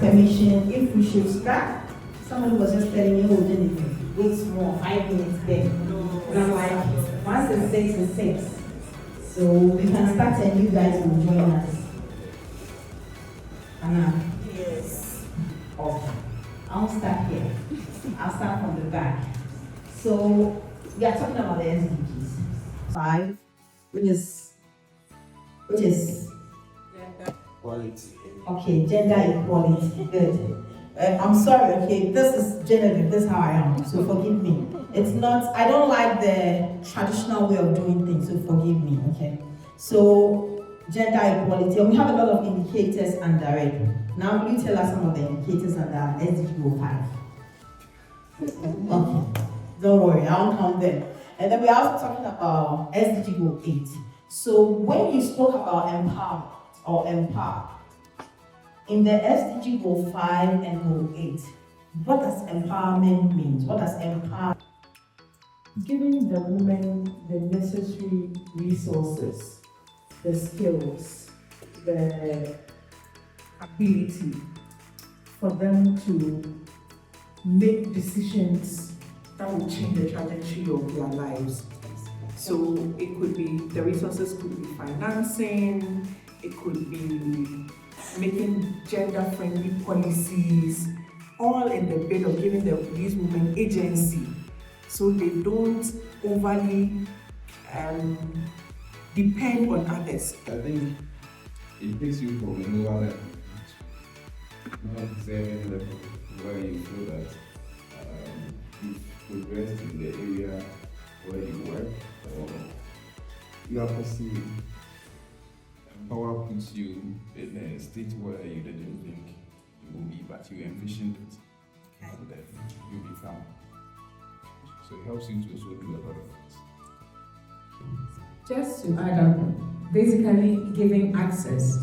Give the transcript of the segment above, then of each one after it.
permission if we should start. Somebody was just telling me, oh, Jennifer, wait small, 5 minutes there. And I'm like, once it's 6, it's 6. So we can start and you guys will join us. Anna? Yes. Okay. I'll start here. I'll start from the back. So we are talking about the SDGs. 5, which is Gender equality. okay, gender equality. Good. I'm sorry, okay, this is generative, this is how I am, so forgive me. It's not, I don't like the traditional way of doing things, so forgive me, okay? So, gender equality, and we have a lot of indicators under it. Now, will you tell us some of the indicators under SDG Goal 5? Okay, don't worry, I won't count them. And then we're also talking about SDG Goal 8. So, when you spoke about empowerment or empower, in the SDG Goal 5 and Goal 8, what does empowerment mean? What does empower? Giving the women the necessary resources, the skills, the ability for them to make decisions that will change the trajectory of their lives. So it could be, the resources could be financing, it could be making gender-friendly policies, all in the bid of giving these women agency, so they don't overly depend on others. I think it takes you from a lower level, not deserving level, where you feel that you've progressed in the area where you work or you are pursuing. Power puts you in a state where you didn't think you will be, but you envisioned it, and then you'll be found. So it helps you to also do a lot of things. Just to add up, basically giving access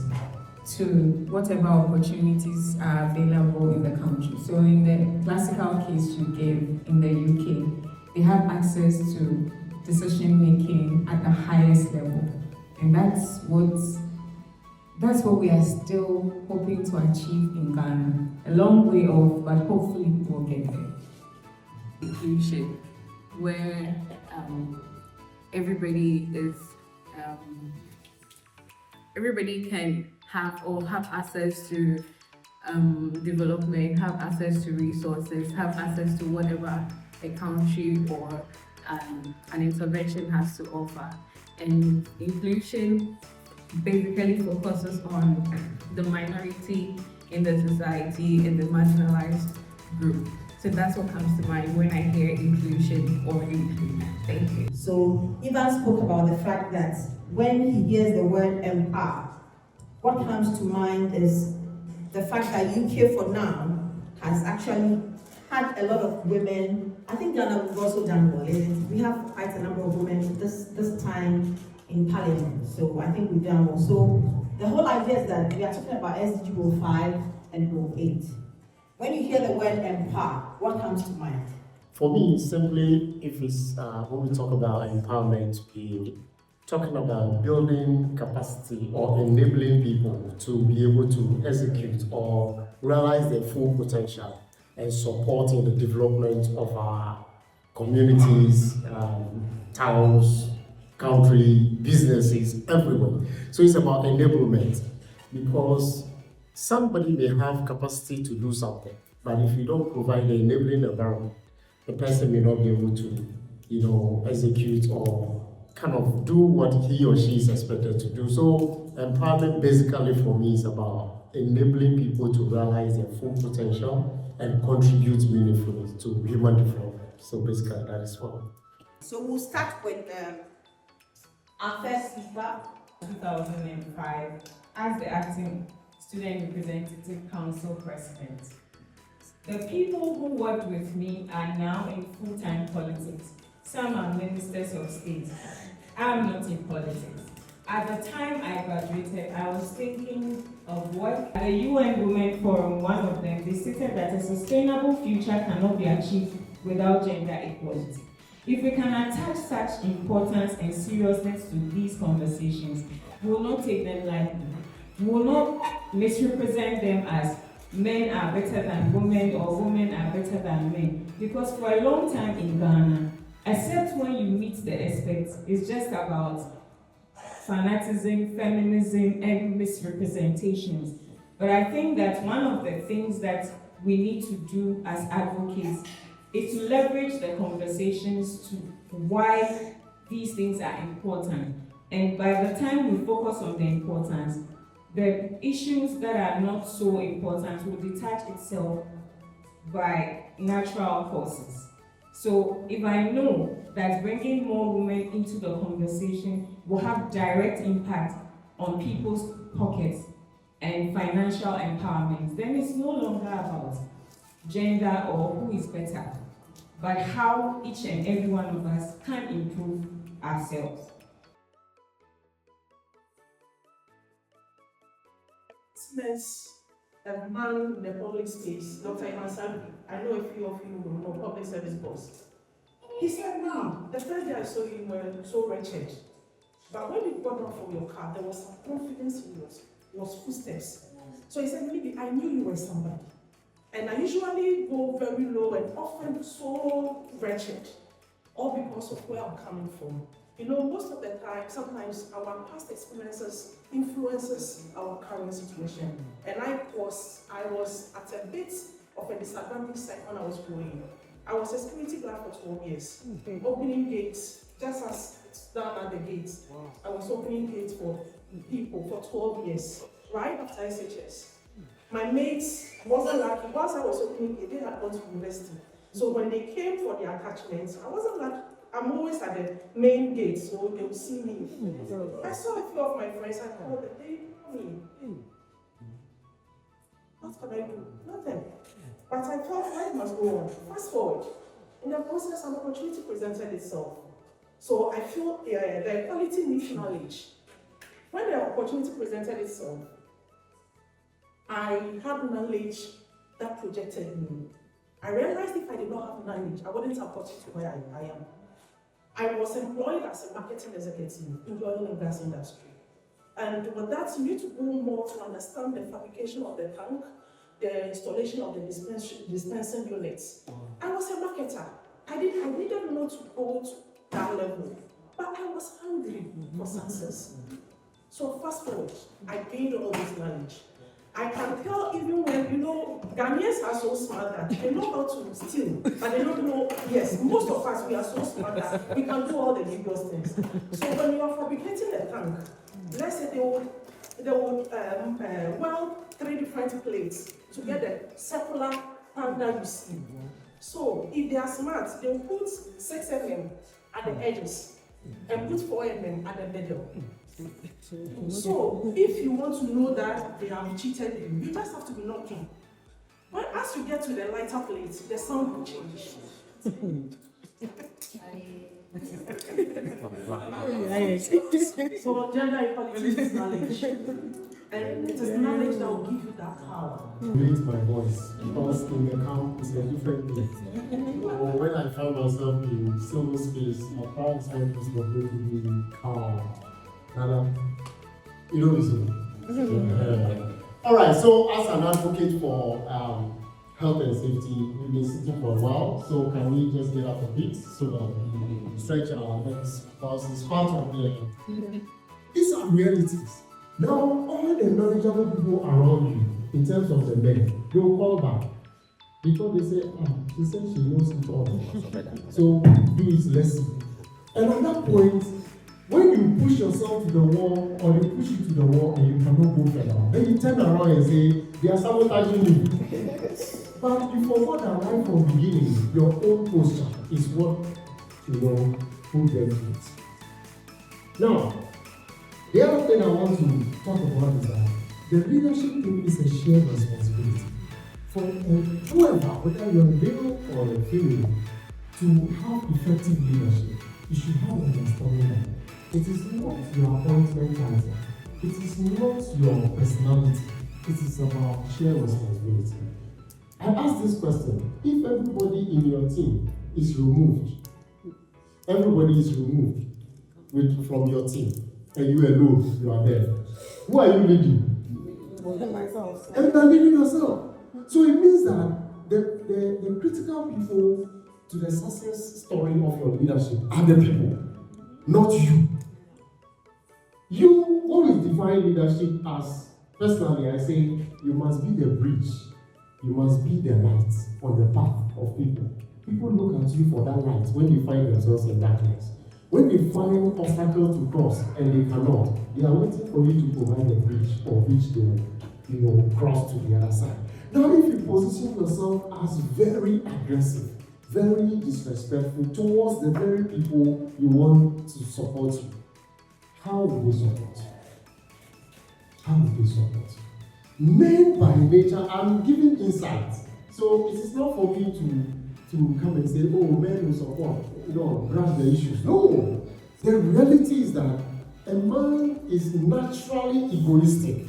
to whatever opportunities are available in the country. So in the classical case you gave in the UK, they have access to decision making at the highest level, and that's what we are still hoping to achieve in Ghana. A long way off, but hopefully we'll get there. Inclusion, where everybody can have access to development, have access to resources, have access to whatever a country or an intervention has to offer. And inclusion basically focuses on the minority in the society and the marginalized group. So that's what comes to mind when I hear inclusion or inclusion. Thank you. So Ivan spoke about the fact that when he hears the word empower, what comes to mind is the fact that UK for now has actually had a lot of women. I think Ghana we've also done well. We have quite a number of women this time in Parliament. So I think we've done well. So the whole idea is that we are talking about SDG Goal 5 and Goal 8. When you hear the word empower, what comes to mind? For me, simply, if it's when we talk about empowerment, we're talking about building capacity or enabling people to be able to execute or realize their full potential and supporting the development of our communities, towns, country, businesses, everywhere. So it's about enablement, because somebody may have capacity to do something, but if you don't provide the enabling environment, the person may not be able to, execute or kind of do what he or she is expected to do. So empowerment basically for me is about enabling people to realize their full potential and contribute meaningfully to human development. So basically that is what. So we'll start with our first speaker. 2005 as the acting Student Representative Council President. The people who worked with me are now in full-time politics. Some are ministers of state. I'm not in politics. At the time I graduated, I was thinking of work. At the UN Women Forum, one of them, they stated that a sustainable future cannot be achieved without gender equality. If we can attach such importance and seriousness to these conversations, we will not take them lightly. We will not misrepresent them as men are better than women or women are better than men. Because for a long time in Ghana, except when you meet the experts, it's just about fanaticism, feminism, and misrepresentations. But I think that one of the things that we need to do as advocates is to leverage the conversations to why these things are important. And by the time we focus on the importance, the issues that are not so important will detach itself by natural causes. So if I know that bringing more women into the conversation will have direct impact on people's pockets and financial empowerment, then it's no longer about gender or who is better, but how each and every one of us can improve ourselves. A man in the public space, Dr. Iman, I know a few of you will know, public service boss. He said, "Now, the first day I saw you, you were so wretched. But when you got out from your car, there was some confidence in your footsteps. So he said, maybe I knew you were somebody. And I usually go very low and often so wretched, all because of where I'm coming from. You know, most of the time, sometimes our past experiences influences our current situation. And I was at a bit of a disadvantaged side when I was growing. I was a security guard for 12 years, opening gates, just as it's down at the gates. I was opening gates for people for 12 years, right after SHS. My mates wasn't lucky. Whilst I was opening gates, they had gone to university. So when they came for their attachments, I wasn't lucky. I'm always at the main gate, so they will see me. I saw a few of my friends, I called them, they know me. What can I do? Nothing. But I felt life must go on. Fast forward. In the process, an opportunity presented itself. So I feel the equality needs knowledge. When the opportunity presented itself, I had knowledge that projected me. I realized if I did not have knowledge, I wouldn't have got to where I am. I was employed as a marketing executive in the oil and gas industry. And with that, you need to go more to understand the fabrication of the tank, the installation of the dispensing units. I was a marketer. I didn't know to go to that level, but I was hungry for success. So fast forward, I gained all this knowledge. I can tell even when, Ghanaians are so smart that they know how to steal, but they don't know, yes, most of us, we are so smart that we can do all the biggest things. So when you are fabricating a tank, let's say they would weld 3 different plates to get the circular tank that you see. So if they are smart, they will put 6 mm at the edges and put 4 mm at the middle. So, if you want to know that they have cheated you, you just have to be knocking. But as you get to the lighter plate, the sound will change. So, gender equality is knowledge. And it is knowledge that will give you that power. Raise my voice because in the camp it's a different thing. When I found myself in civil space, my parents said was going to be calm. And you know this. All right. So, as an advocate for health and safety, we've been sitting for a while. So, can we just get up a bit so that we stretch our legs? Because it's part of the. These are realities. Now, all the knowledgeable people around you, in terms of the men, they will call back because they say, she said she knows it all. So, do it lesson. And at that point, when you push yourself to the wall or they push you to the wall and you cannot go further, then you turn around and say, they are sabotaging you. But you forgot that right from the beginning, your own posture is what put them through. Now, the other thing I want to talk about is that the leadership thing is a shared responsibility. For whoever, whether you're a male or a female, to have effective leadership, you should have an understanding that it is not your appointment title. It is not your personality. It is about shared responsibility. I ask this question: if everybody in your team is removed, from your team, and you alone, you are there, who are you leading? Myself. And you are leading yourself. So it means that the critical people to the success story of your leadership are the people, not you. You always define leadership as, personally, I say, you must be the bridge. You must be the light on the path of people. People look at you for that light when they find themselves in darkness. When they find obstacles to cross and they cannot, they are waiting for you to provide a bridge or which they will, cross to the other side. Now, if you position yourself as very aggressive, very disrespectful towards the very people you want to support you, how will they support you? How will they support you? Men by nature, I'm giving insight. So it is not for me to come and say, oh, men will support, grasp the issues. No. The reality is that a man is naturally egoistic.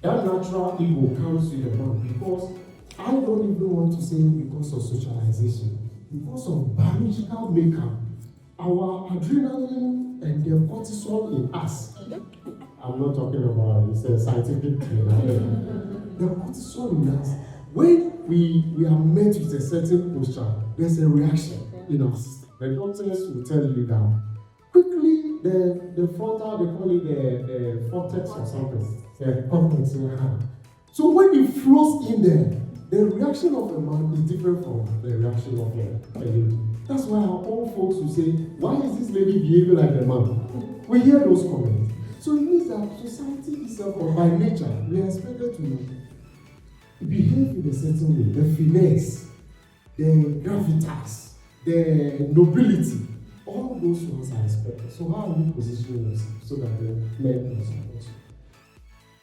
That natural ego comes with a man because I don't even want to say because of socialization, because of biological makeup, our adrenaline and the cortisol in us. I'm not talking about it's a scientific thing. The cortisol in us, when we are met with a certain posture, there's a reaction in our system. The doctors will tell you that quickly the frontal, they call it the cortex or something. The cortex. So when it flows in there, the reaction of a man is different from the reaction of a lady. That's why our old folks will say, why is this lady behaving like a man? We hear those comments. So it means that society itself, or by nature, we are expected to behave in a certain way. The finesse, the gravitas, the nobility, all those ones are expected. So how are you positioning yourself so that the men can support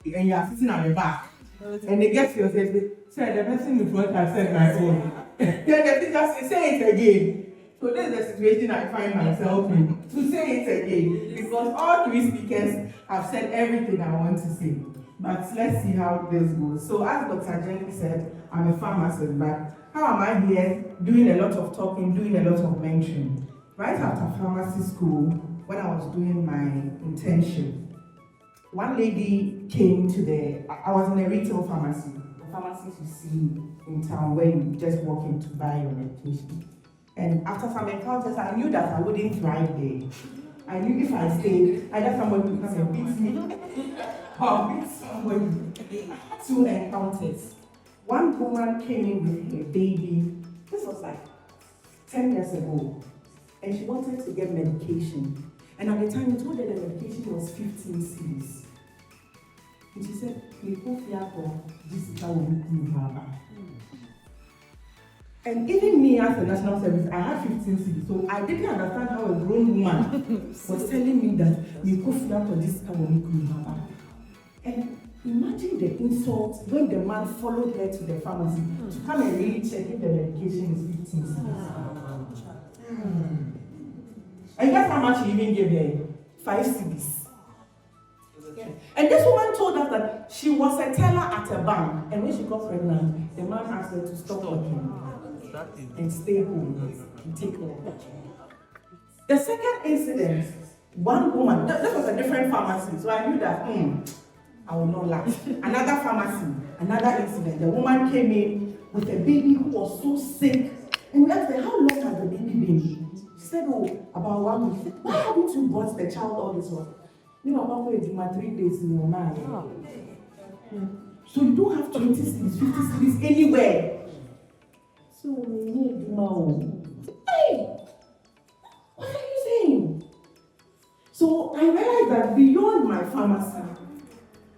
you? And you are sitting at the back, and they get to your say, the person in front has said my own. Then the teacher say it again. So this is the situation I find myself in, to say it again, because all three speakers have said everything I want to say. But let's see how this goes. So as Dr. Jenny said, I'm a pharmacist, but how am I here doing a lot of talking, doing a lot of mentoring? Right after pharmacy school, when I was doing my internship, one lady came to I was in a retail pharmacy, the pharmacies you see in town where you just walk in to buy your medication. And after some encounters, I knew that I wouldn't thrive there. I knew if I stayed, either somebody would come and beat me or beat somebody. I had 2 encounters. One woman came in with her baby. This was like 10 years ago. And she wanted to get medication. And at the time, we told her the medication was 15 cedis. And she said, and even me as a national service, I had 15 cedis. So I didn't understand how a grown woman was telling me that and imagine the insult when the man followed her to the pharmacy to come and really check if the medication is 15 cedis. And guess how much he even gave her? 5 cedis. And this woman told us that she was a teller at a bank, and when she got pregnant, the man asked her to stop working and stay home and take care of her. The second incident, one woman, this was a different pharmacy, so I knew that I will not laugh. Another pharmacy, another incident. The woman came in with a baby who was so sick, and we asked her, how long has the baby been? She said, about 1 week. Why haven't you brought the child all this while? Mama waited my 3 days in your mind. So you don't have 20 cities, 50 cities anywhere. So hey, what are you saying? So I realized that beyond my pharmacy,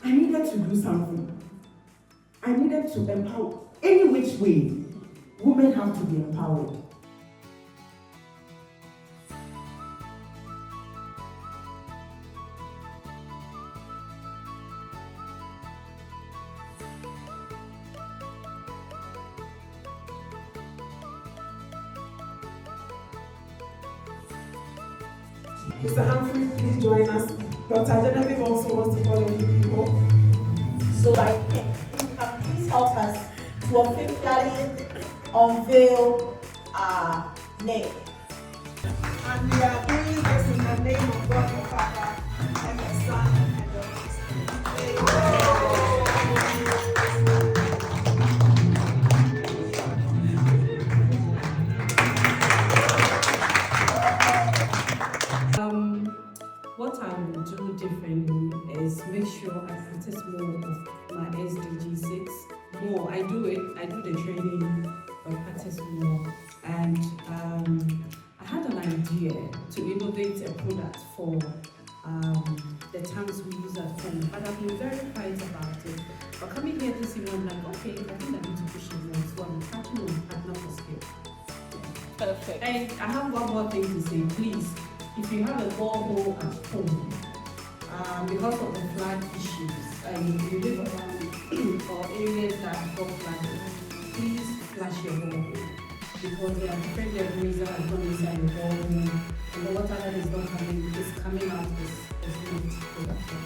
I needed to do something. I needed to empower. Any which way, women have to be empowered. Mr. Humphrey, please join us. Dr. Genevieve also wants to call on you people. So please help us to officially unveil our name. And we are doing this in the name of God the Father, and the Son, and the Holy Spirit. more. I do it. I do the training, but practice more. And I had an idea to innovate a product for the tanks we use at home, but I've been very quiet about it. But coming here this evening, I'm like, okay, I think I need to push it more. So I'm starting on partner for skill. Perfect. And I have one more thing to say, please. If you have a borehole at home, because of the flood issues, and you live around or areas that got flooded, please flush your borehole. Because there are different debris that have gone inside the borehole, and the water that is not coming is coming out is not productive.